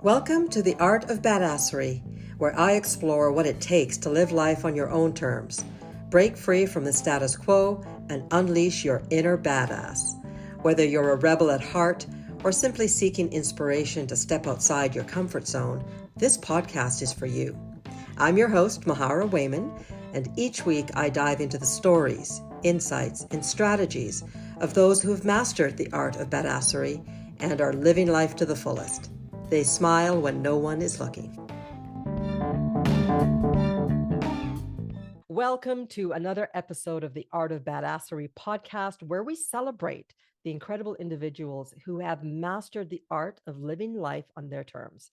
Welcome to the Art of Badassery, where I explore what it takes to live life on your own terms, break free from the status quo, and unleash your inner badass. Whether you're a rebel at heart or simply seeking inspiration to step outside your comfort zone, this podcast is for you. I'm your host, Mahara Wayman, and each week I dive into the stories, insights, and strategies of those who have mastered the art of badassery and are living life to the fullest. They smile when no one is looking. Welcome to another episode of the Art of Badassery podcast, where we celebrate the incredible individuals who have mastered the art of living life on their terms.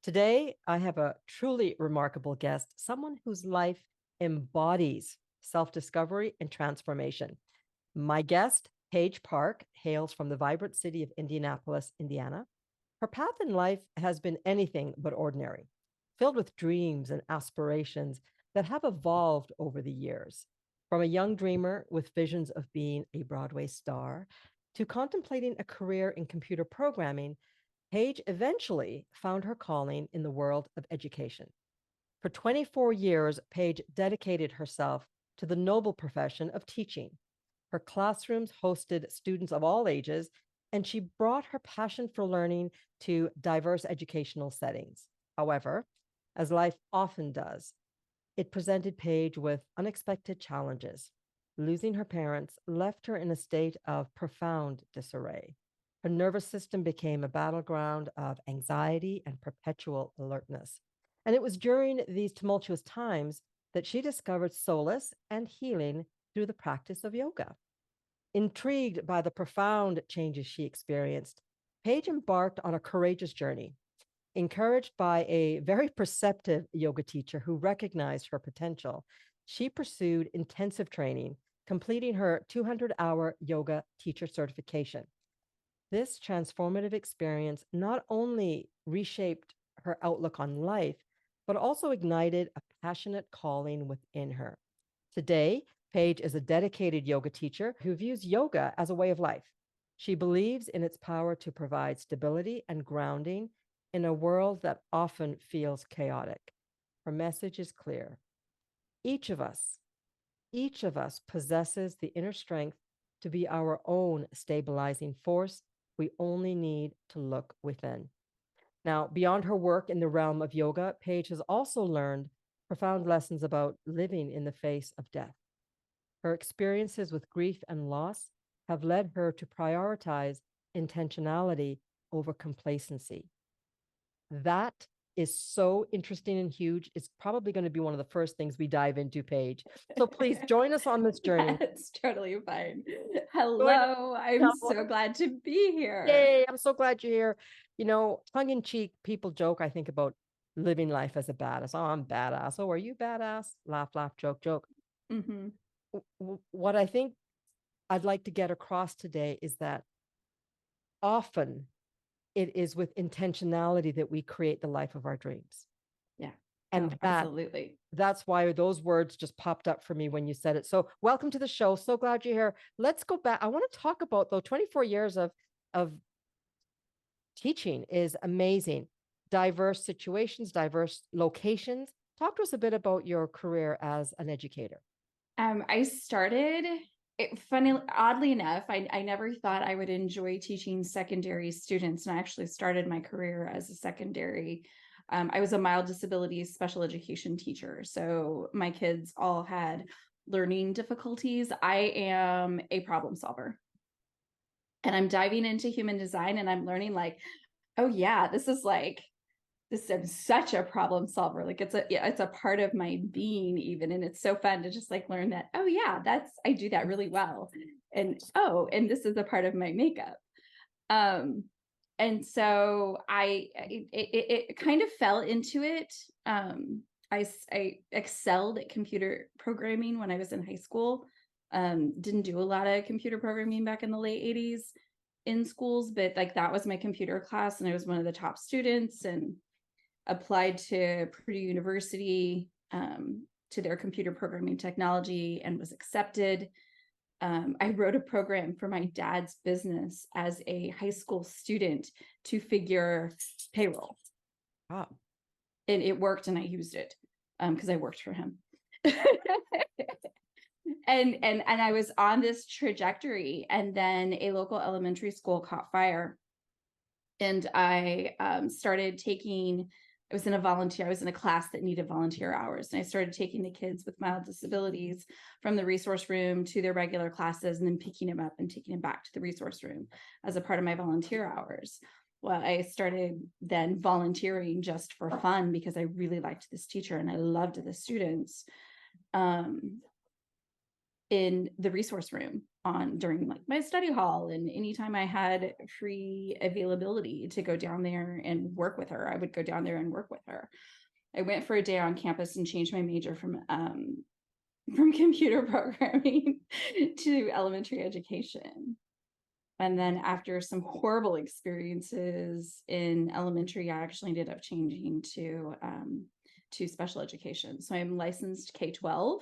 Today, I have a truly remarkable guest, someone whose life embodies self-discovery and transformation. My guest, Paige Park, hails from the vibrant city of Indianapolis, Indiana. Her path in life has been anything but ordinary, filled with dreams and aspirations that have evolved over the years. From a young dreamer with visions of being a Broadway star to contemplating a career in computer programming, Paige eventually found her calling in the world of education. For 24 years, Paige dedicated herself to the noble profession of teaching. Her classrooms hosted students of all ages, and she brought her passion for learning to diverse educational settings. However, as life often does, it presented Paige with unexpected challenges. Losing her parents left her in a state of profound disarray. Her nervous system became a battleground of anxiety and perpetual alertness. And it was during these tumultuous times that she discovered solace and healing through the practice of yoga. Intrigued by the profound changes she experienced, Paige embarked on a courageous journey. Encouraged by a very perceptive yoga teacher who recognized her potential, she pursued intensive training, completing her 200-hour yoga teacher certification. This transformative experience not only reshaped her outlook on life, but also ignited a passionate calling within her. Today, Paige is a dedicated yoga teacher who views yoga as a way of life. She believes in its power to provide stability and grounding in a world that often feels chaotic. Her message is clear. Each of us possesses the inner strength to be our own stabilizing force. We only need to look within. Now, beyond her work in the realm of yoga, Paige has also learned profound lessons about living in the face of death. Her experiences with grief and loss have led her to prioritize intentionality over complacency. That is so interesting and huge. It's probably going to be one of the first things we dive into, Paige. So please join us on this journey. It's totally fine. Hello, I'm so glad to be here. Yay, I'm so glad you're here. You know, tongue in cheek, people joke, I think, about living life as a badass. Oh, I'm badass. Oh, are you badass? Laugh, laugh, joke, joke. Mm-hmm. What I think I'd like to get across today is that often it is with intentionality that we create the life of our dreams. Yeah. And absolutely. That's why those words just popped up for me when you said it. So welcome to the show. So glad you're here. Let's go back. I want to talk about, though, 24 years of teaching is amazing. Diverse situations, diverse locations. Talk to us a bit about your career as an educator. I started, oddly enough, I never thought I would enjoy teaching secondary students. And I actually started my career as a secondary. I was a mild disability special education teacher. So my kids all had learning difficulties. I am a problem solver. And I'm diving into human design and I'm learning like, oh yeah, this is I'm such a problem solver. Like it's a part of my being even. And it's so fun to just like learn that, oh yeah, I do that really well. And this is a part of my makeup. And so it kind of fell into it. I excelled at computer programming when I was in high school. Didn't do a lot of computer programming back in the late 80s in schools, but like that was my computer class and I was one of the top students and applied to Purdue University to their computer programming technology and was accepted. I wrote a program for my dad's business as a high school student to figure payroll. Wow. And it worked, and I used it because I worked for him. And I was on this trajectory, and then a local elementary school caught fire, and I started taking. I was in a class that needed volunteer hours, and I started taking the kids with mild disabilities from the resource room to their regular classes, and then picking them up and taking them back to the resource room as a part of my volunteer hours. Well, I started then volunteering just for fun because I really liked this teacher and I loved the students. In the resource room during like my study hall, and anytime I had free availability to go down there and work with her, I would go down there and work with her. I went for a day on campus and changed my major from computer programming to elementary education. And then after some horrible experiences in elementary, I actually ended up changing to special education. So I'm licensed K-12.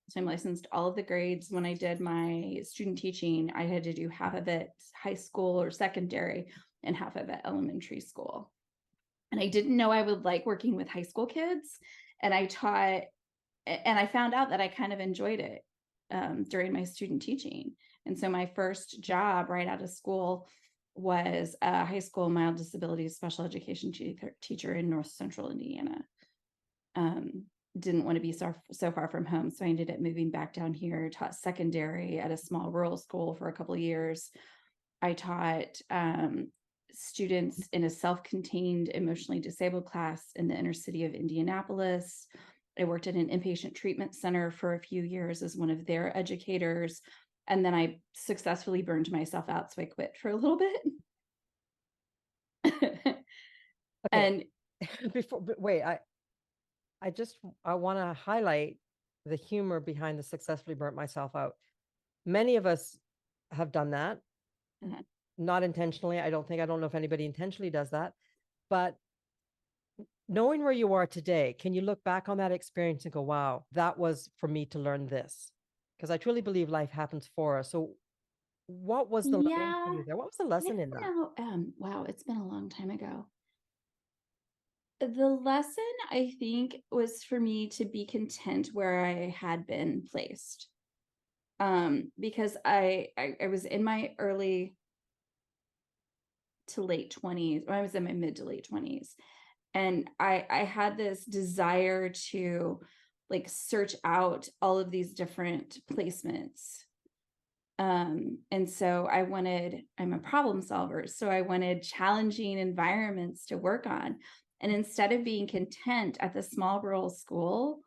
So I'm licensed all of the grades. When I did my student teaching, I had to do half of it high school or secondary and half of it elementary school. And I didn't know I would like working with high school kids. And I found out that I kind of enjoyed it during my student teaching. And so my first job right out of school was a high school mild disabilities special education teacher in North Central Indiana. Didn't want to be so far from home. So I ended up moving back down here, taught secondary at a small rural school for a couple of years. I taught students in a self-contained emotionally disabled class in the inner city of Indianapolis. I worked at an inpatient treatment center for a few years as one of their educators. And then I successfully burned myself out. So I quit for a little bit. Okay. And wait, I want to highlight the humor behind the successfully burnt myself out. Many of us have done that, not intentionally. I don't know if anybody intentionally does that, but knowing where you are today, can you look back on that experience and go, wow, that was for me to learn this? Because I truly believe life happens for us. So what was the learning for you there? What was the lesson in that? Wow, it's been a long time ago. The lesson, I think, was for me to be content where I had been placed. Because I was in my early to late 20s, or I was in my mid to late 20s. And I had this desire to like search out all of these different placements. And so I'm a problem solver. So I wanted challenging environments to work on. And instead of being content at the small rural school,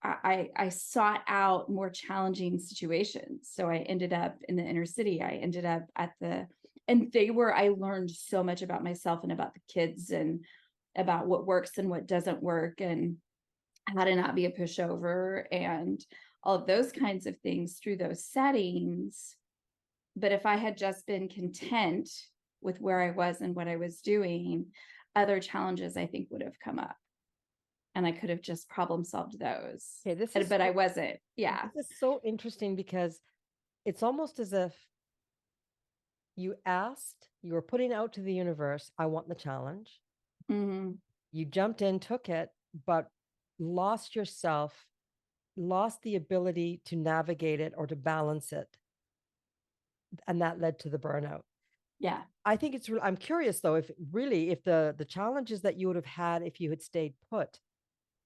I sought out more challenging situations. So I ended up in the inner city. I ended up I learned so much about myself and about the kids and about what works and what doesn't work and how to not be a pushover and all of those kinds of things through those settings. But if I had just been content with where I was and what I was doing, other challenges I think would have come up. And I could have just problem solved those. Okay, but I wasn't. Yeah. This is so interesting because it's almost as if you were putting out to the universe, I want the challenge. Mm-hmm. You jumped in, took it, but lost yourself, lost the ability to navigate it or to balance it. And that led to the burnout. Yeah. I think I'm curious though, if the challenges that you would have had if you had stayed put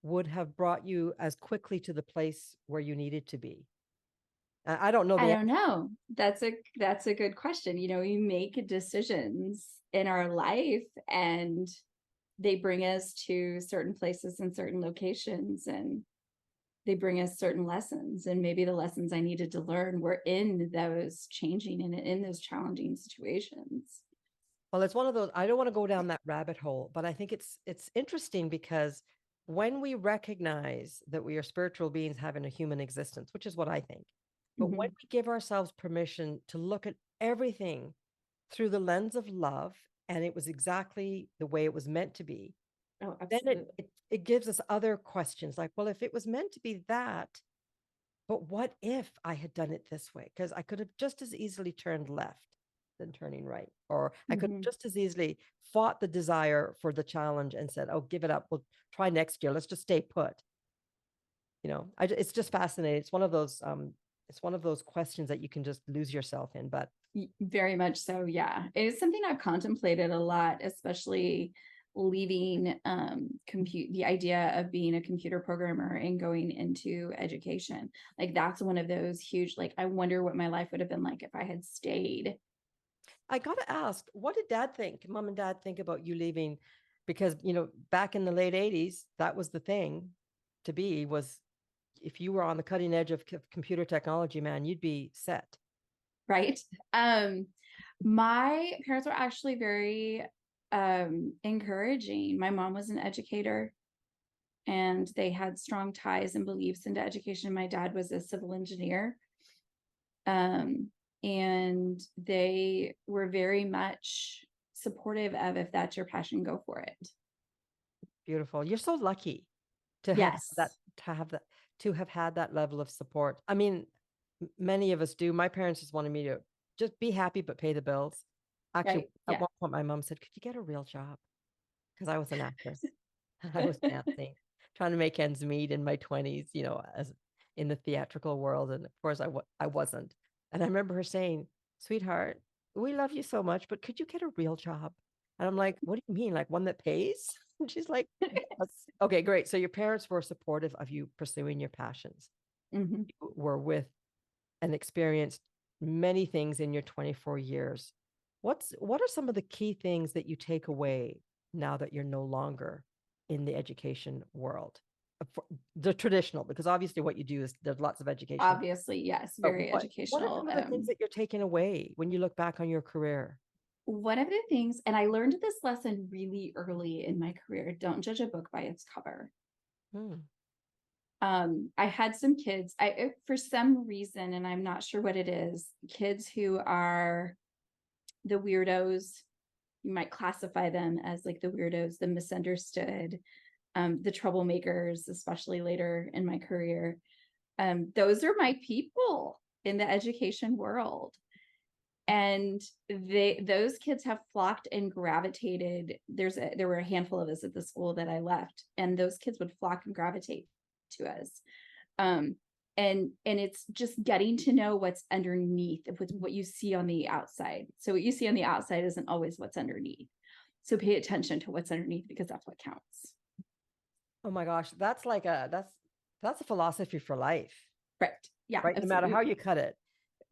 would have brought you as quickly to the place where you needed to be. I don't know. I don't know. That's a good question. You know, we make decisions in our life and they bring us to certain places and certain locations and they bring us certain lessons. And maybe the lessons I needed to learn were in those changing and in those challenging situations. Well, it's one of those, I don't want to go down that rabbit hole, but I think it's interesting because when we recognize that we are spiritual beings having a human existence, which is what I think, but when we give ourselves permission to look at everything through the lens of love, and it was exactly the way it was meant to be, then it gives us other questions like, well, if it was meant to be that, but what if I had done it this way? Because I could have just as easily turned left. than turning right. Or I could Mhm. just as easily fought the desire for the challenge and said, oh, give it up. We'll try next year. Let's just stay put. It's just fascinating. It's one of those questions that you can just lose yourself in. But Very much so. Yeah. It's something I've contemplated a lot, especially leaving compute the idea of being a computer programmer and going into education. Like that's one of those huge, like, I wonder what my life would have been like if I had stayed. I got to ask, what did dad think, mom and dad think about you leaving? Because, back in the late 80s, that was the thing to be, was if you were on the cutting edge of computer technology, man, you'd be set. Right. My parents were actually very encouraging. My mom was an educator and they had strong ties and beliefs into education. My dad was a civil engineer. And they were very much supportive of, if that's your passion, go for it. Beautiful. You're so lucky to have that, Yes. to have had that level of support. I mean, many of us do. My parents just wanted me to just be happy, but pay the bills. Actually, Right. at Yeah. one point, my mom said, could you get a real job? Because I was an actress. I was dancing, trying to make ends meet in my 20s, as in the theatrical world. And of course, I wasn't. And I remember her saying, sweetheart, we love you so much, but could you get a real job? And I'm like, what do you mean? Like one that pays? And she's like, yes. Okay, great. So your parents were supportive of you pursuing your passions. Mhm. You were with and experienced many things in your 24 years. What are some of the key things that you take away now that you're no longer in the education world? The traditional, because obviously what you do is there's lots of education. Obviously, yes, But very what are educational. some of the things that you're taking away when you look back on your career? One of the things, and I learned this lesson really early in my career, don't judge a book by its cover. Hmm. I had some kids, for some reason, and I'm not sure what it is, kids who are the weirdos, you might classify them as like the weirdos, the misunderstood, the troublemakers, especially later in my career. Those are my people in the education world. And those kids have flocked and gravitated. There were a handful of us at the school that I left, and those kids would flock and gravitate to us. Um, and it's just getting to know what's underneath of what you see on the outside. So what you see on the outside isn't always what's underneath. So pay attention to what's underneath because that's what counts. Oh my gosh, that's a philosophy for life, Right. Yeah, right? No matter how absolutely. you cut it.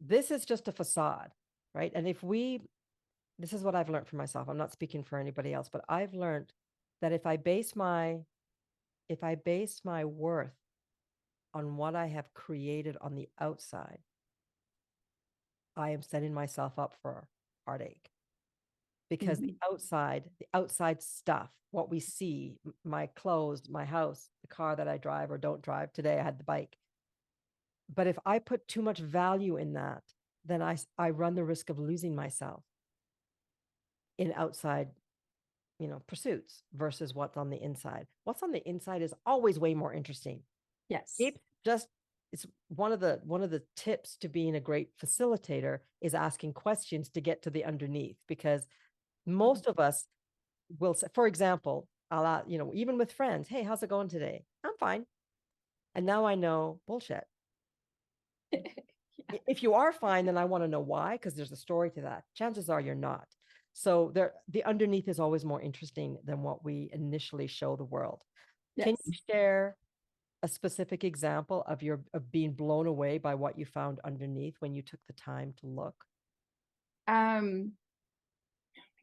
This is just a facade, right? And this is what I've learned for myself. I'm not speaking for anybody else, but I've learned that if I base my worth on what I have created on the outside, I am setting myself up for heartache because Mhm. the outside stuff, what we see, my clothes, my house, the car that I drive or don't drive. Today I had the bike. But if I put too much value in that, then I run the risk of losing myself in outside, pursuits versus what's on the inside. What's on the inside is always way more interesting. Yes. It's just it's one of the tips to being a great facilitator is asking questions to get to the underneath, because most of us will say, for example, even with friends, hey, how's it going today? I'm fine. And now I know bullshit. Yeah. If you are fine, then I want to know why, because there's a story to that. Chances are you're not. So the underneath is always more interesting than what we initially show the world. Can Yes. you share a specific example of being blown away by what you found underneath when you took the time to look? Um,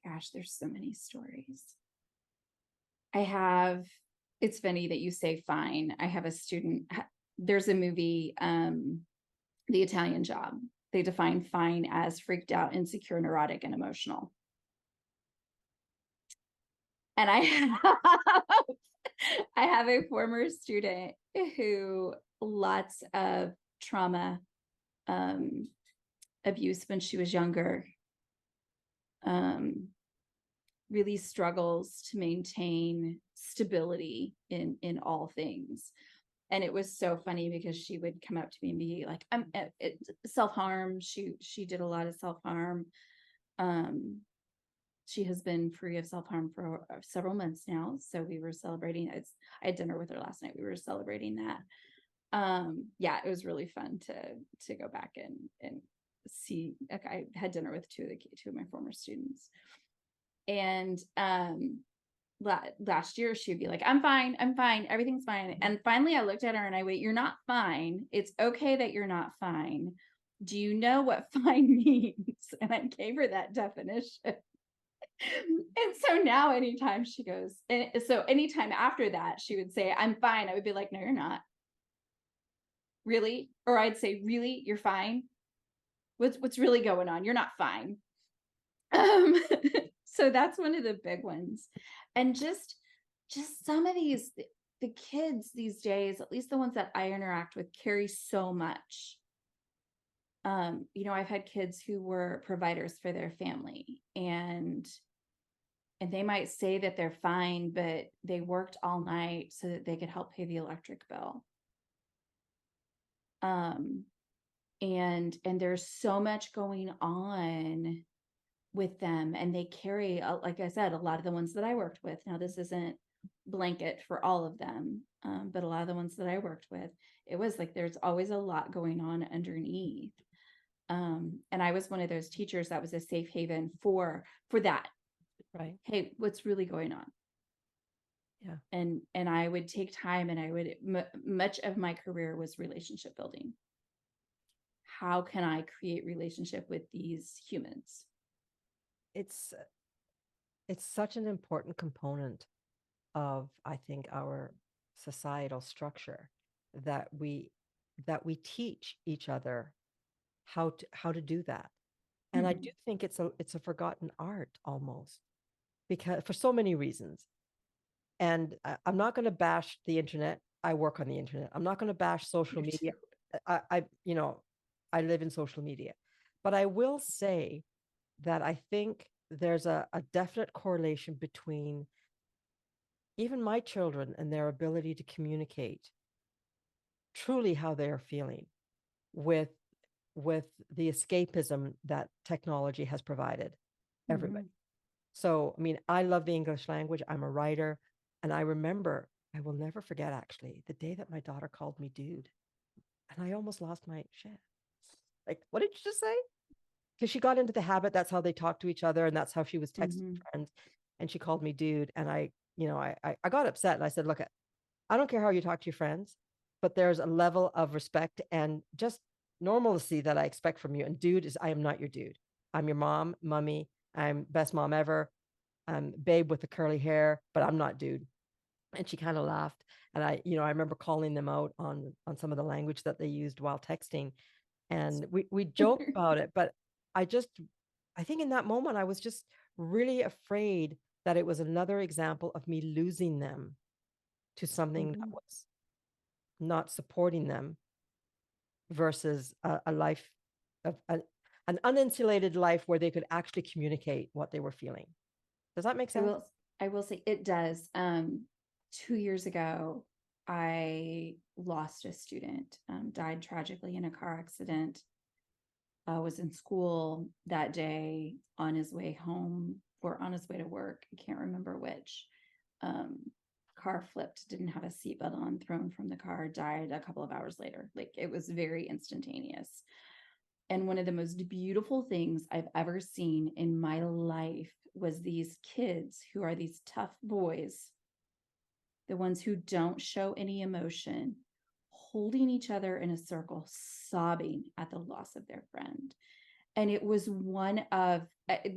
Gosh, there's so many stories. I have, it's funny that you say fine. I have a student, there's a movie, The Italian Job. They define fine as freaked out, insecure, neurotic, and emotional. And I have a former student who lots of trauma, um, abuse when she was younger, um, really struggles to maintain stability in all things. And it was so funny because she would come up to me and be like, self-harm. She did a lot of self-harm. Um, she has been free of self-harm for several months now. So we were celebrating. I had dinner with her last night. We were celebrating that. Yeah, it was really fun to go back and see. Like, I had dinner with two of my former students. And last year she'd be like, I'm fine, everything's fine. And finally I looked at her and I went, you're not fine. It's okay that you're not fine. Do you know what fine means? And I gave her that definition. And so now anytime she goes, and so anytime after that she would say, I'm fine, I would be like, no, you're not. Really? Or I'd say, really, you're fine? What's really going on? You're not fine. So that's one of the big ones. And just some of these, the kids these days, at least the ones that I interact with, carry so much. I've had kids who were providers for their family, and they might say that they're fine, but they worked all night so that they could help pay the electric bill. And there's so much going on with them, and they carry, like I said, a lot of the ones that I worked with. Now, this isn't blanket for all of them, but a lot of the ones that I worked with, it was like there's always a lot going on underneath. And I was one of those teachers that was a safe haven for that. Right. Hey, what's really going on? Yeah. And I would take time, and I would much of my career was relationship building. How can I create relationship with these humans? It's such an important component of, I think, our societal structure, that we teach each other how to do that. And I do think it's a forgotten art almost, because for so many reasons. And I'm not going to bash the internet. I work on the internet. I'm not going to bash social media. I live in social media. But I will say that I think there's a definite correlation between even my children and their ability to communicate truly how they are feeling with the escapism that technology has provided everybody. So, I mean, I love the English language. I'm a writer. And I remember, I will never forget, actually, the day that my daughter called me dude. And I almost lost my shit. Like, what did you just say? Because she got into the habit. That's how they talk to each other. And that's how she was texting friends. And she called me dude. And I got upset. And I said, look, I don't care how you talk to your friends, but there's a level of respect and just normalcy that I expect from you. And dude I am not your dude. I'm your mom, mummy. I'm best mom ever. I'm babe with the curly hair, but I'm not dude. And she kind of laughed. And I remember calling them out on some of the language that they used while texting. And we joked about it, but I think in that moment, I was just really afraid that it was another example of me losing them to something that was not supporting them, versus a life of an uninsulated life where they could actually communicate what they were feeling. Does that make sense? I will say it does. 2 years ago, I lost a student, died tragically in a car accident. I was in school that day on his way home or on his way to work. I can't remember which. Car flipped, didn't have a seatbelt on, thrown from the car, died a couple of hours later. Like, it was very instantaneous. And one of the most beautiful things I've ever seen in my life was these kids who are these tough boys, the ones who don't show any emotion, holding each other in a circle, sobbing at the loss of their friend. And it was one of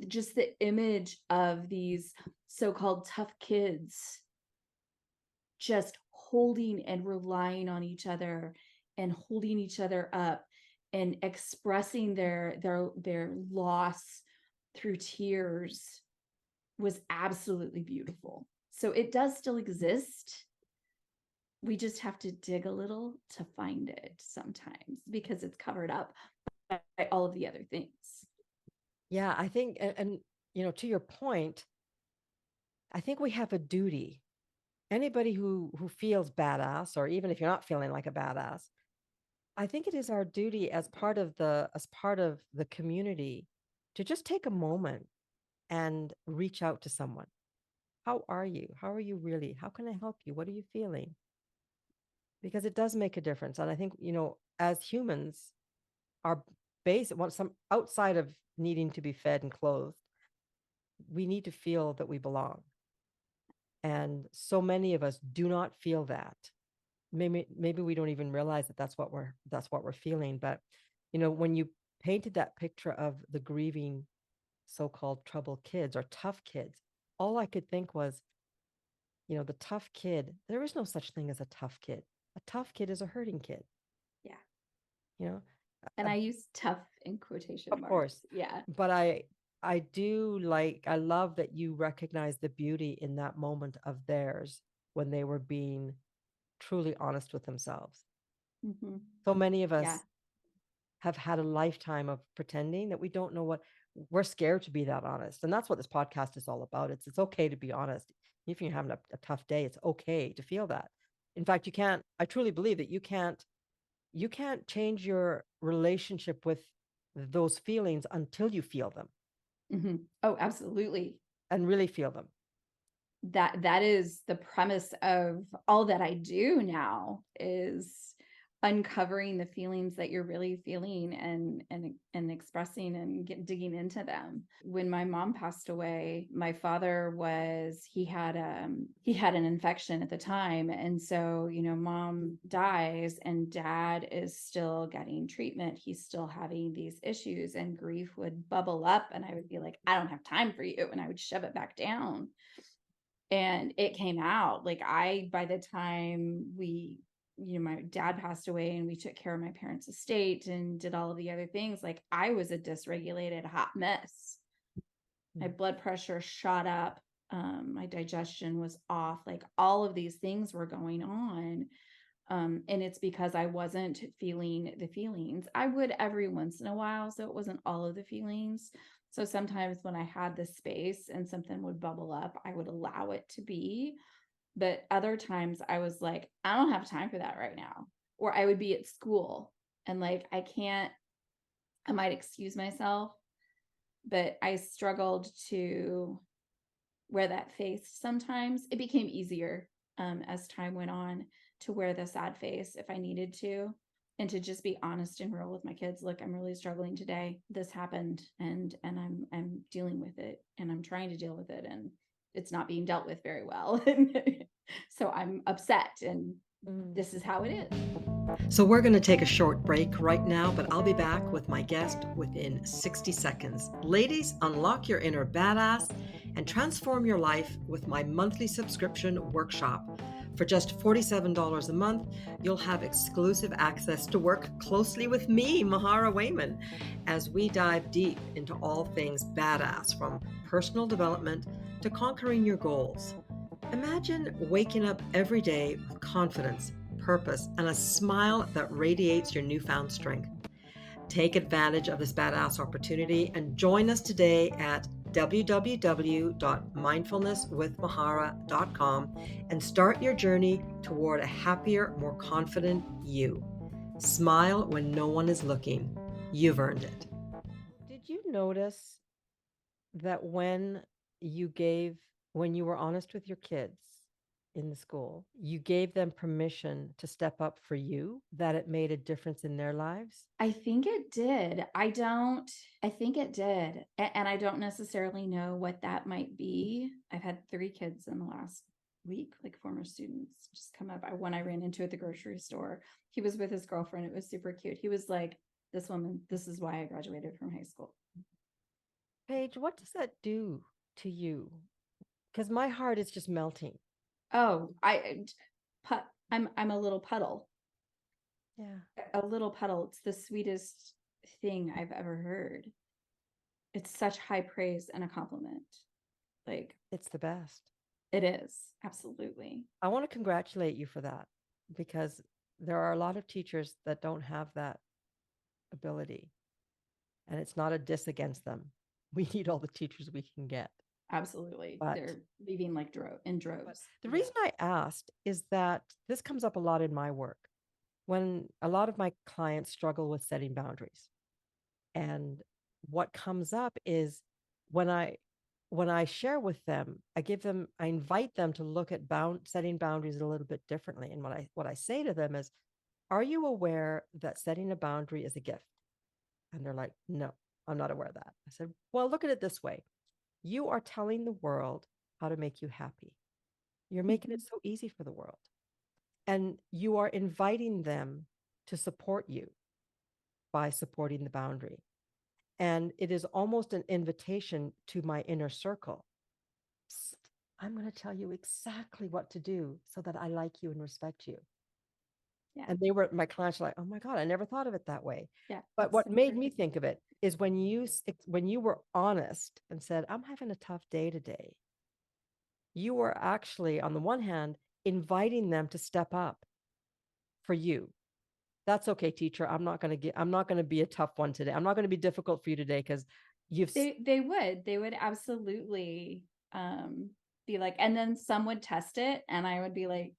just the image of these so-called tough kids just holding and relying on each other and holding each other up and expressing their loss through tears was absolutely beautiful. So it does still exist. We just have to dig a little to find it sometimes, because it's covered up by all of the other things. Yeah, I think, and to your point, I think we have a duty. Anybody who feels badass, or even if you're not feeling like a badass, I think it is our duty as part of the community to just take a moment and reach out to someone. How are you? How are you really? How can I help you? What are you feeling? Because it does make a difference. And I think, as humans, our base, some outside of needing to be fed and clothed, we need to feel that we belong. And so many of us do not feel that. Maybe we don't even realize that that's what we're feeling. But when you painted that picture of the grieving so-called troubled kids or tough kids, all I could think was, the tough kid, there is no such thing as a tough kid. A tough kid is a hurting kid, Yeah. you know. And I use tough in quotation Of marks. course. Yeah. But I love that you recognize the beauty in that moment of theirs when they were being truly honest with themselves. Mm-hmm. So many of us Yeah. have had a lifetime of pretending that we don't know what we're scared to be that honest. And that's what this podcast is all about. It's okay to be honest. If you're having a tough day, it's okay to feel that. In fact, I truly believe that you can't change your relationship with those feelings until you feel them Mm-hmm. Oh, absolutely. and really feel them. That is the premise of all that I do now, is uncovering the feelings that you're really feeling and expressing and digging into them. When my mom passed away, my father he had an infection at the time, and so mom dies and dad is still getting treatment. He's still having these issues, and grief would bubble up, and I would be like, I don't have time for you, and I would shove it back down. And it came out like, by the time my dad passed away and we took care of my parents' estate and did all of the other things, like, I was a dysregulated hot mess. My blood pressure shot up. My digestion was off. Like, all of these things were going on. And it's because I wasn't feeling the feelings. I would every once in a while, so it wasn't all of the feelings. So sometimes when I had the space and something would bubble up, I would allow it to be. But other times I was like, I don't have time for that right now. Or I would be at school and like, I might excuse myself, but I struggled to wear that face sometimes. It became easier as time went on to wear the sad face if I needed to, and to just be honest and real with my kids. Look, I'm really struggling today. This happened, and I'm dealing with it, and I'm trying to deal with it, and it's not being dealt with very well. So I'm upset, and this is how it is. So we're going to take a short break right now, but I'll be back with my guest within 60 seconds. Ladies, unlock your inner badass and transform your life with my monthly subscription workshop. For just $47 a month, you'll have exclusive access to work closely with me, Mahara Wayman, as we dive deep into all things badass, from personal development to conquering your goals. Imagine waking up every day with confidence, purpose, and a smile that radiates your newfound strength. Take advantage of this badass opportunity and join us today at www.mindfulnesswithmahara.com and start your journey toward a happier, more confident you. Smile when no one is looking. You've earned it. Did you notice that when you were honest with your kids in the school, you gave them permission to step up for you, that it made a difference in their lives? I think it did. I think it did. And I don't necessarily know what that might be. I've had 3 kids in the last week, like former students just come up. One I ran into at the grocery store. He was with his girlfriend. It was super cute. He was like, this woman, this is why I graduated from high school. Paige, what does that do to you? Because my heart is just melting. Oh, I'm a little puddle. Yeah. A little puddle. It's the sweetest thing I've ever heard. It's such high praise and a compliment. Like, It's the best. it is. Absolutely. I want to congratulate you for that, because there are a lot of teachers that don't have that ability. And it's not a diss against them. We need all the teachers we can get. Absolutely. But They're leaving like in droves. the reason I asked is that this comes up a lot in my work when a lot of my clients struggle with setting boundaries. And what comes up is when I share with them, I invite them to look at setting boundaries a little bit differently. And what I say to them is, are you aware that setting a boundary is a gift? And they're like, no, I'm not aware of that. I said, well, look at it this way. You are telling the world how to make you happy. You're making it so easy for the world. And you are inviting them to support you by supporting the boundary. And it is almost an invitation to my inner circle. Psst, I'm going to tell you exactly what to do so that I like you and respect you. Yeah. And my clients were like, oh my God, I never thought of it that way. Yeah. But what made me think of it is when you were honest and said, I'm having a tough day today, you were actually, on the one hand, inviting them to step up for you. That's okay, teacher. I'm not going to be a tough one today. I'm not going to be difficult for you today because they would absolutely be like, and then some would test it and I would be like,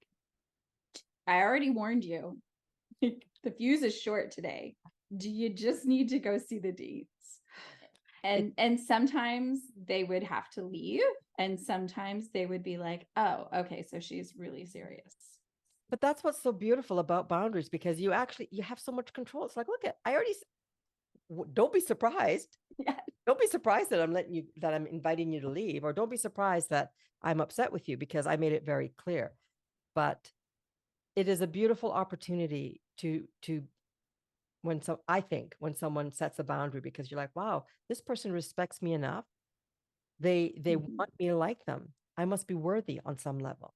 I already warned you. The fuse is short today. Do you just need to go see the deeds? And sometimes they would have to leave, and sometimes they would be like, oh, okay, so she's really serious. But that's what's so beautiful about boundaries, because you have so much control. It's like, look, I already don't be surprised. Yeah. Don't be surprised that I'm inviting you to leave, or don't be surprised that I'm upset with you because I made it very clear. But it is a beautiful opportunity to I think when someone sets a boundary, because you're like, wow, this person respects me enough. They want me to like them. I must be worthy on some level.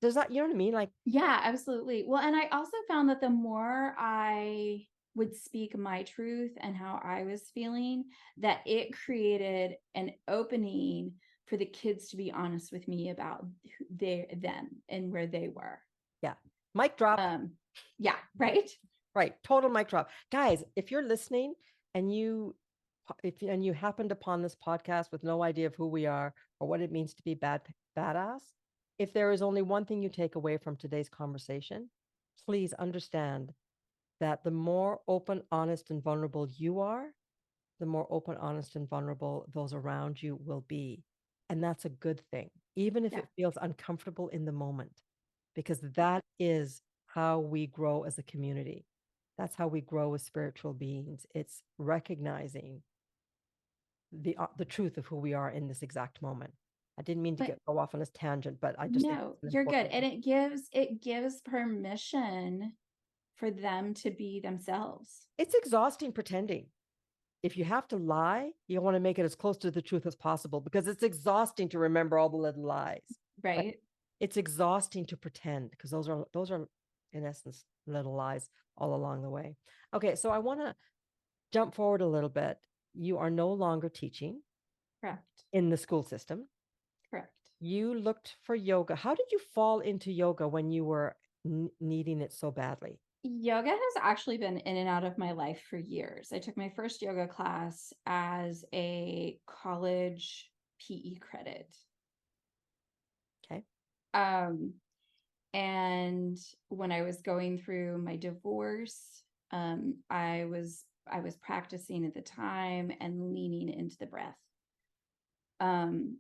Does that, you know what I mean? Like, yeah, absolutely. Well, and I also found that the more I would speak my truth and how I was feeling, that it created an opening for the kids to be honest with me about them and where they were. yeah. Mic drop. Yeah, right. Right. Total mic drop. Guys, if you're listening and you happened upon this podcast with no idea of who we are or what it means to be badass, if there is only one thing you take away from today's conversation, please understand that the more open, honest, and vulnerable you are, the more open, honest, and vulnerable those around you will be. And that's a good thing, even if it feels uncomfortable in the moment, because that is how we grow as a community. That's how we grow as spiritual beings. It's recognizing the truth of who we are in this exact moment. I didn't mean to go off on a tangent, but I just think you're good. And it gives permission for them to be themselves. It's exhausting pretending. If you have to lie, you want to make it as close to the truth as possible, because it's exhausting to remember all the little lies. Right. It's exhausting to pretend, because those are in essence little lies all along the way. Okay, so I want to jump forward a little bit. You are no longer teaching. Correct. In the school system. Correct. You looked for yoga. How did you fall into yoga when you were needing it so badly? Yoga has actually been in and out of my life for years. I took my first yoga class as a college PE credit. Okay. And when I was going through my divorce, I was practicing at the time and leaning into the breath. And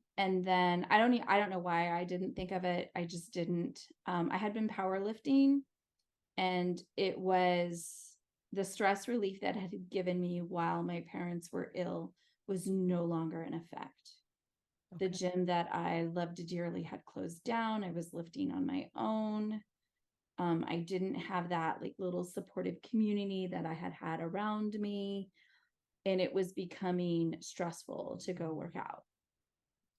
then I don't know why I didn't think of it. I just didn't. I had been powerlifting, and it was the stress relief that had given me while my parents were ill was no longer in effect. Okay. The gym that I loved dearly had closed down. I was lifting on my own. I didn't have that like little supportive community that I had around me, and it was becoming stressful to go work out.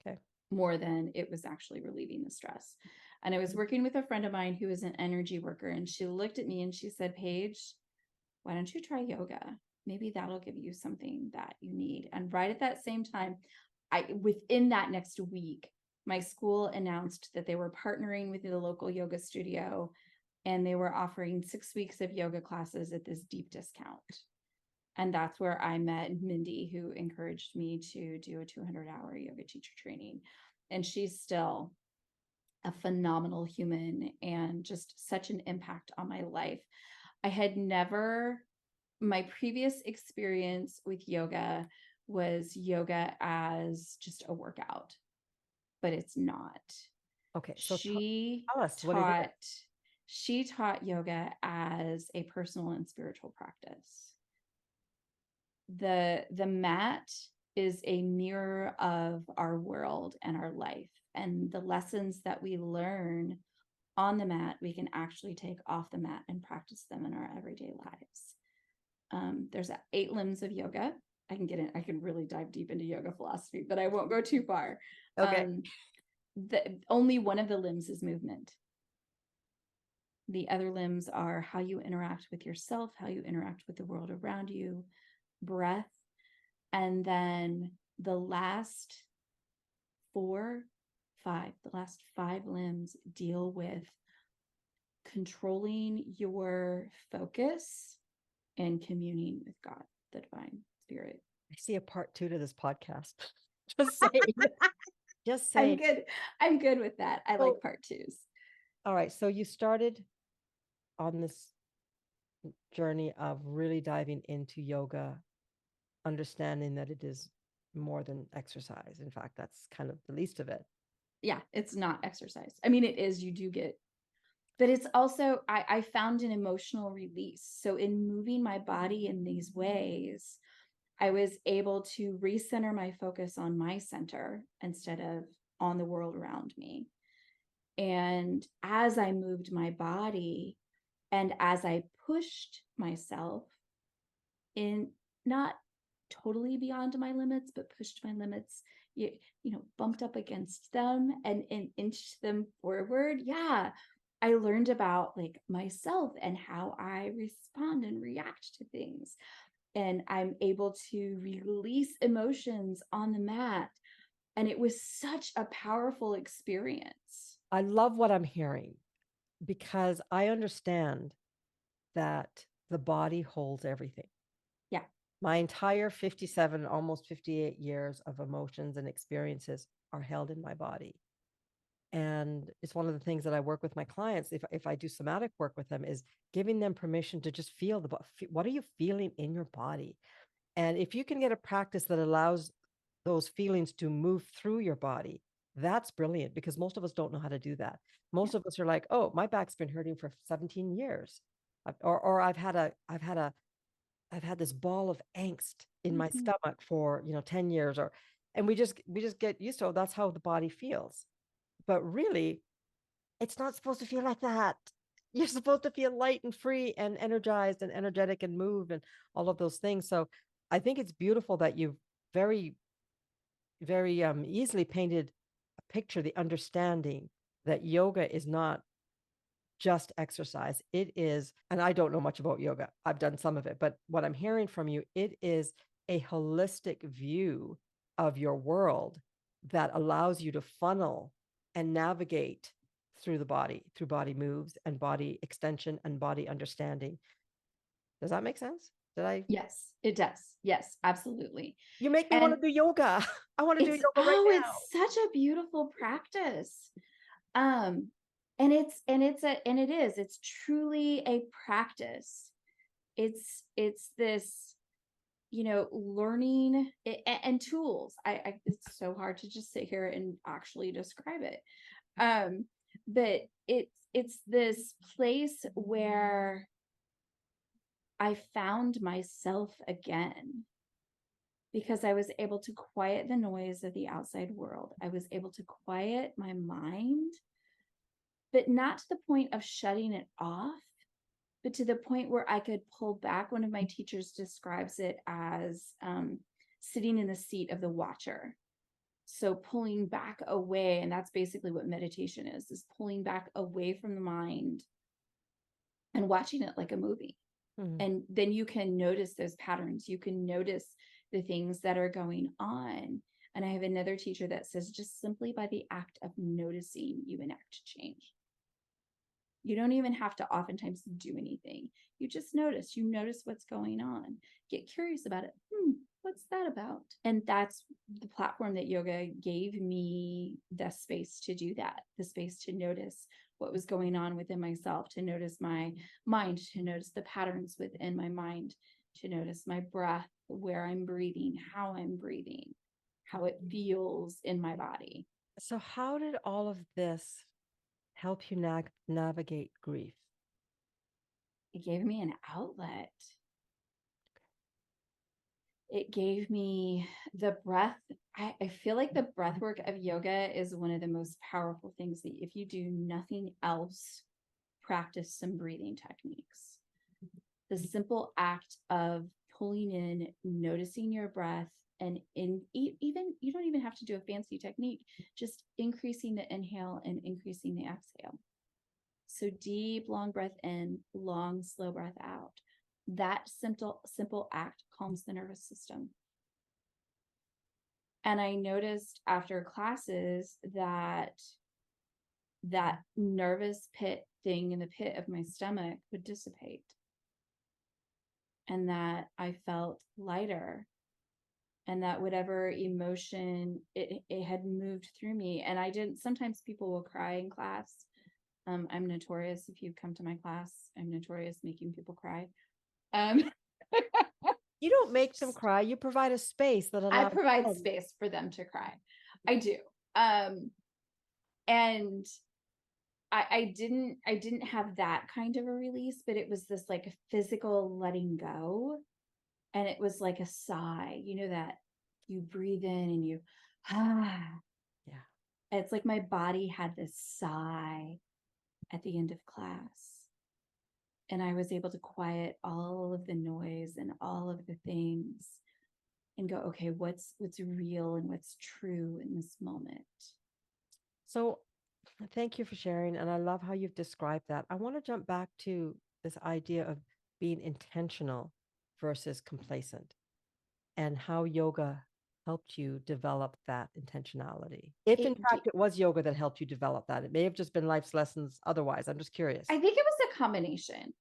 Okay. More than it was actually relieving the stress. And I was working with a friend of mine who is an energy worker, and she looked at me and she said, Paige, why don't you try yoga? Maybe that'll give you something that you need. And right at that same time, within that next week, my school announced that they were partnering with the local yoga studio, and they were offering 6 weeks of yoga classes at this deep discount. And that's where I met Mindy, who encouraged me to do a 200-hour yoga teacher training. And she's still a phenomenal human and just such an impact on my life. My previous experience with yoga was yoga as just a workout, but it's not. Okay. So She tell us what it is. taught she taught yoga as a personal and spiritual practice. The mat is a mirror of our world and our life, and the lessons that we learn on the mat, we can actually take off the mat and practice them in our everyday lives. There's 8 limbs of yoga. I can really dive deep into yoga philosophy, but I won't go too far. Okay. Only one of the limbs is movement. The other limbs are how you interact with yourself, how you interact with the world around you, breath, and then the last 5 limbs deal with controlling your focus and communing with God, the divine spirit. I see a part 2 to this podcast. Just saying. Just I'm saying. good. I'm good with that. I like part 2s. All right. So you started on this journey of really diving into yoga, understanding that it is more than exercise. In fact, that's kind of the least of it. Yeah, it's not exercise. I mean, it is, you do get, but it's also, I found an emotional release. So in moving my body in these ways, I was able to recenter my focus on my center instead of on the world around me. And as I moved my body and as I pushed myself in, not totally beyond my limits, but pushed my limits, bumped up against them and inched them forward. Yeah. I learned about like myself and how I respond and react to things. And I'm able to release emotions on the mat. And it was such a powerful experience. I love what I'm hearing because I understand that the body holds everything. Yeah. My entire 57, almost 58 years of emotions and experiences are held in my body. And it's one of the things that I work with my clients. If I do somatic work with them, is giving them permission to just feel what are you feeling in your body? And if you can get a practice that allows those feelings to move through your body, that's brilliant because most of us don't know how to do that. Most of us are like, oh, my back's been hurting for 17 years. Or I've had this ball of angst in my stomach for 10 years, and we just get used to it. That's how the body feels. But really, it's not supposed to feel like that. You're supposed to feel light and free and energized and energetic and move and all of those things. So I think it's beautiful that you've very, very easily painted a picture, the understanding that yoga is not just exercise. It is, and I don't know much about yoga. I've done some of it, but what I'm hearing from you, it is a holistic view of your world that allows you to funnel and navigate through the body, through body moves and body extension and body understanding. Does that make sense? Did I? Yes, it does. Yes, absolutely. You make me want And to do yoga. I want to do yoga right now. it's such a beautiful practice. Um, and it's truly a practice. It's this, learning and tools. It's so hard to just sit here and actually describe it. But it's this place where I found myself again because I was able to quiet the noise of the outside world. I was able to quiet my mind, but not to the point of shutting it off, but to the point where I could pull back. One of my teachers describes it as sitting in the seat of the watcher. So pulling back away, and that's basically what meditation is pulling back away from the mind and watching it like a movie. And then you can notice those patterns. You can notice the things that are going on. And I have another teacher that says just simply by the act of noticing, you enact change. You don't even have to oftentimes do anything. You just notice. You notice what's going on. Get curious about it. What's that about? And that's the platform that yoga gave me, the space to do that, the space to notice what was going on within myself, to notice my mind, to notice the patterns within my mind, to notice my breath, where I'm breathing, how I'm breathing, how it feels in my body. So, how did all of this help you navigate grief? It gave me an outlet. It gave me the breath. I feel like the breath work of yoga is one of the most powerful things that if you do nothing else, practice some breathing techniques. The simple act of pulling in, noticing your breath, and even you don't even have to do a fancy technique, just increasing the inhale and increasing the exhale. So deep, long breath in, long, slow breath out. That simple act calms the nervous system. And I noticed after classes that nervous pit thing in the pit of my stomach would dissipate, and that I felt lighter, and that whatever emotion it had moved through me. And I didn't, sometimes people will cry in class. I'm notorious. If you come to my class, I'm notorious making people cry. You don't make them cry. You provide a space that I allows provide them. space for them to cry. I do. And I didn't have that kind of a release, but it was this like physical letting go. And it was like a sigh, you know, that you breathe in and you, Yeah. it's like my body had this sigh at the end of class. And I was able to quiet all of the noise and all of the things and go, okay, what's real and what's true in this moment. So, thank you for sharing. And I love how you've described that. I want to jump back to this idea of being intentional versus complacent and how yoga helped you develop that intentionality. If in fact it was yoga that helped you develop that, it may have just been life's lessons otherwise. I'm just curious. I think it was a combination.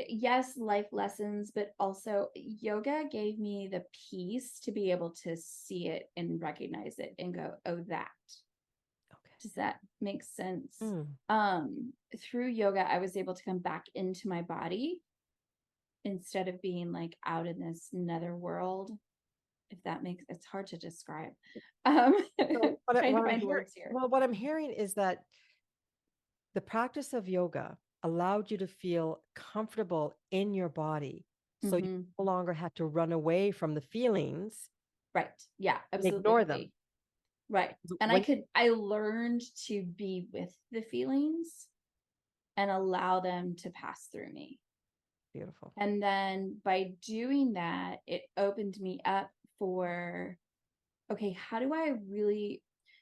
Yes, life lessons, but also yoga gave me the peace to be able to see it and recognize it and go, oh, that. Okay. Does that make sense? Through yoga, I was able to come back into my body instead of being like out in this nether world. If that makes, it's hard to describe. So what I'm hearing is that the practice of yoga allowed you to feel comfortable in your body. So you no longer had to run away from the feelings. Right. Yeah, absolutely. Ignore them. Right. And I learned to be with the feelings and allow them to pass through me. Beautiful. And then by doing that, it opened me up for, okay, how do I really,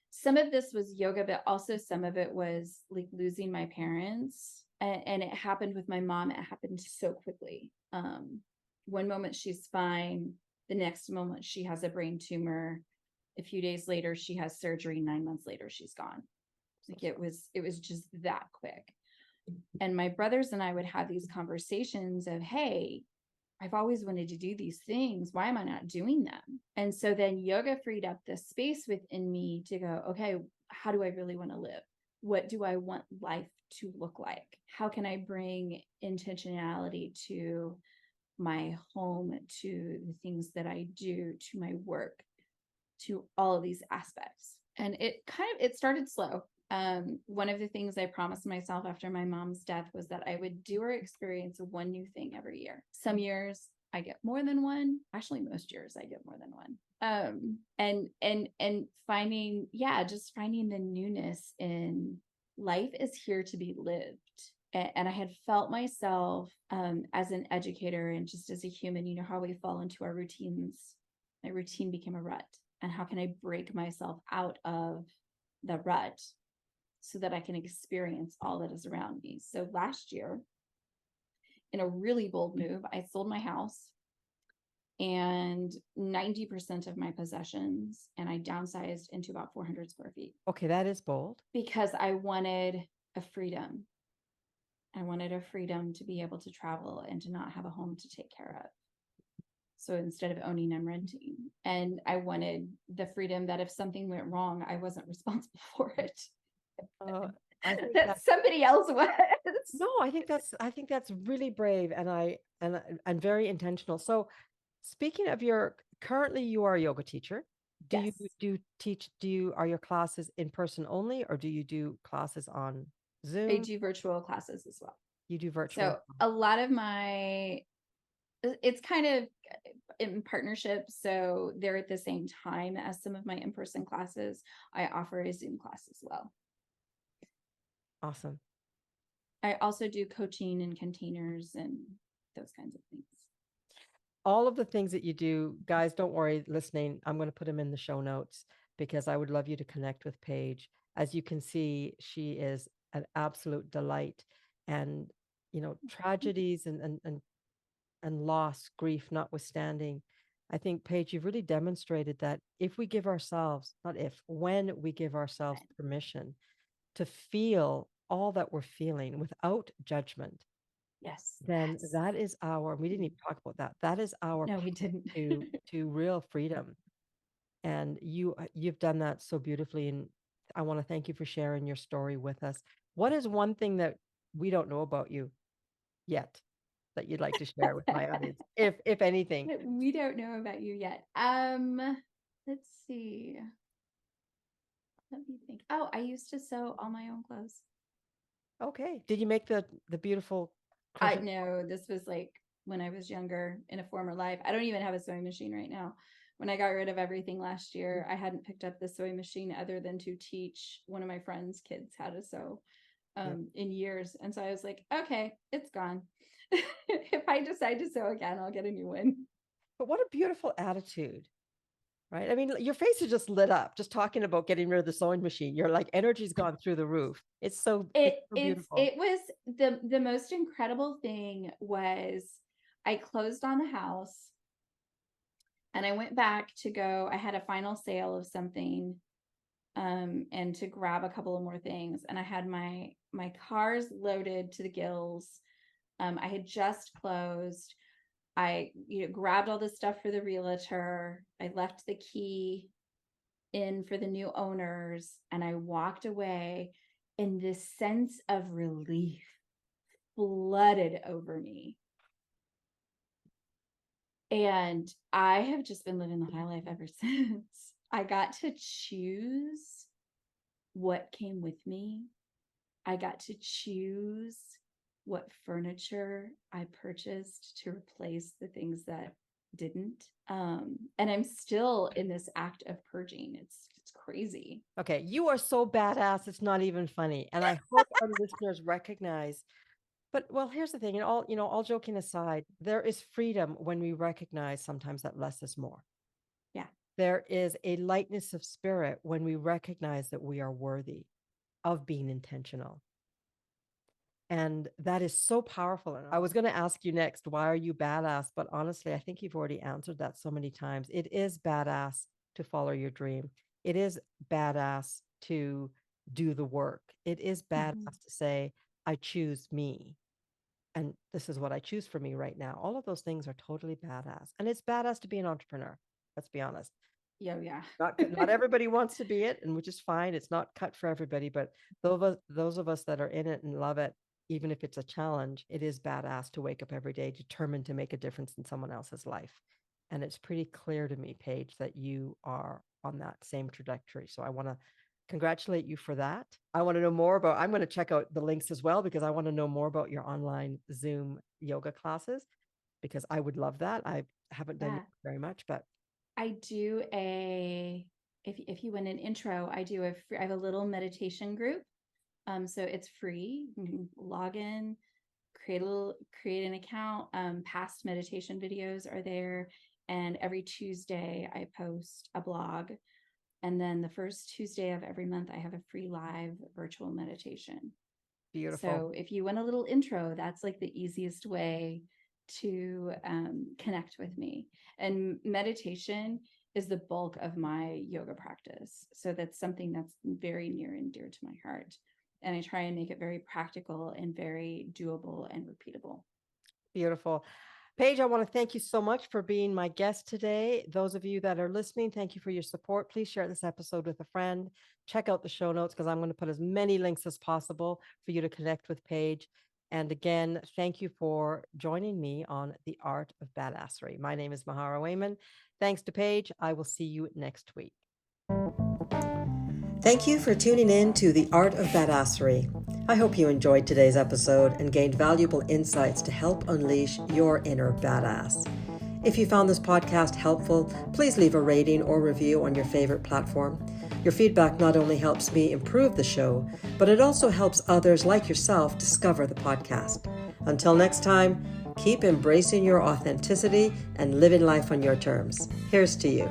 some of this was yoga, but also some of it was like losing my parents. And it happened with my mom. It happened so quickly. One moment she's fine. The next moment she has a brain tumor. A few days later, she has surgery. 9 months later, she's gone. Like it was just that quick. And my brothers and I would have these conversations of, hey, I've always wanted to do these things. Why am I not doing them? And so then yoga freed up this space within me to go, okay, how do I really want to live? What do I want life to look like? How can I bring intentionality to my home, to the things that I do, to my work, to all of these aspects? And it started slow. One of the things I promised myself after my mom's death was that I would do or experience one new thing every year. Some years I get more than one. Actually, most years I get more than one. And finding, just finding the newness in life is here to be lived. And I had felt myself as an educator and just as a human, you know, how we fall into our routines. My routine became a rut. And how can I break myself out of the rut so that I can experience all that is around me? So last year, in a really bold move, I sold my house and 90% of my possessions, and I downsized into about 400 square feet. Okay, that is bold. Because I wanted a freedom. I wanted a freedom to be able to travel and to not have a home to take care of. So instead of owning, I'm renting. And I wanted the freedom that if something went wrong, I wasn't responsible for it. I think that somebody else was. no, I think that's really brave and very intentional. So speaking of currently you are a yoga teacher. Yes, Are your classes in person only, or do you do classes on I Zoom? do virtual classes as well. You do virtual as So well. a lot of it's kind of in partnership. So they're at the same time as some of my in-person classes. I offer a Zoom class as well. Awesome. I also do coaching and containers and those kinds of things. All of the things that you do, guys, don't worry, listening. I'm going to put them in the show notes because I would love you to connect with Paige. As you can see, she is an absolute delight. And, tragedies and loss, grief notwithstanding, I think, Paige, you've really demonstrated that if we give ourselves, not if, when we give ourselves permission to feel all that we're feeling without judgment, Yes, then that is we didn't even talk about that. That is our no, we path didn't. to real freedom. And you've done that so beautifully. And I want to thank you for sharing your story with us. What is one thing that we don't know about you yet that you'd like to share with my audience, if anything? We don't know about you yet. Let's see. Let me think. Oh, I used to sew all my own clothes. Okay. Did you make the beautiful I crochet? know this was like when I was younger in a former life. I don't even have a sewing machine right now. When I got rid of everything last year, I hadn't picked up the sewing machine other than to teach one of my friends' kids how to sew Yeah. in years. And so I was like, okay, it's gone. If I decide to sew again, I'll get a new one. But what a beautiful attitude, right? I mean, your face is just lit up just talking about getting rid of the sewing machine. You're like, energy's gone through the roof. It's so beautiful. It was the most incredible thing was I closed on the house and I went back to go. I had a final sale of something and to grab a couple of more things, and I had my cars loaded to the gills. I had just closed. I grabbed all the stuff for the realtor. I left the key in for the new owners, and I walked away, and this sense of relief flooded over me. And I have just been living the high life ever since. I got to choose what came with me. I got to choose what furniture I purchased to replace the things that didn't. And I'm still in this act of purging. It's crazy. Okay, you are so badass. It's not even funny. And I hope our listeners recognize. But well, here's the thing, and all joking aside, there is freedom when we recognize sometimes that less is more. Yeah. There is a lightness of spirit when we recognize that we are worthy of being intentional. And that is so powerful. And I was going to ask you next, why are you badass? But honestly, I think you've already answered that so many times. It is badass to follow your dream. It is badass to do the work. It is badass to say, I choose me. And this is what I choose for me right now. All of those things are totally badass. And it's badass to be an entrepreneur. Let's be honest. Yeah. Not everybody wants to be it, and which is fine. It's not cut for everybody, but those of us that are in it and love it, even if it's a challenge, it is badass to wake up every day determined to make a difference in someone else's life. And it's pretty clear to me, Paige, that you are on that same trajectory. So I want to congratulate you for that. I want to know more about, I'm going to check out the links as well because I want to know more about your online Zoom yoga classes because I would love that. I haven't done very much, but I do if you want an intro, I have a little meditation group. So it's free. You can log in, create an account. Past meditation videos are there. And every Tuesday I post a blog. And then the first Tuesday of every month, I have a free live virtual meditation. beautiful. So if you want a little intro, that's like the easiest way to connect with me. And meditation is the bulk of my yoga practice. So that's something that's very near and dear to my heart. And I try and make it very practical and very doable and repeatable. Beautiful. Paige, I want to thank you so much for being my guest today. Those of you that are listening, thank you for your support. Please share this episode with a friend. Check out the show notes because I'm going to put as many links as possible for you to connect with Paige. And again, thank you for joining me on The Art of Badassery. My name is Mahara Wayman. Thanks to Paige. I will see you next week. Thank you for tuning in to The Art of Badassery. I hope you enjoyed today's episode and gained valuable insights to help unleash your inner badass. If you found this podcast helpful, please leave a rating or review on your favorite platform. Your feedback not only helps me improve the show, but it also helps others like yourself discover the podcast. Until next time, keep embracing your authenticity and living life on your terms. Here's to you.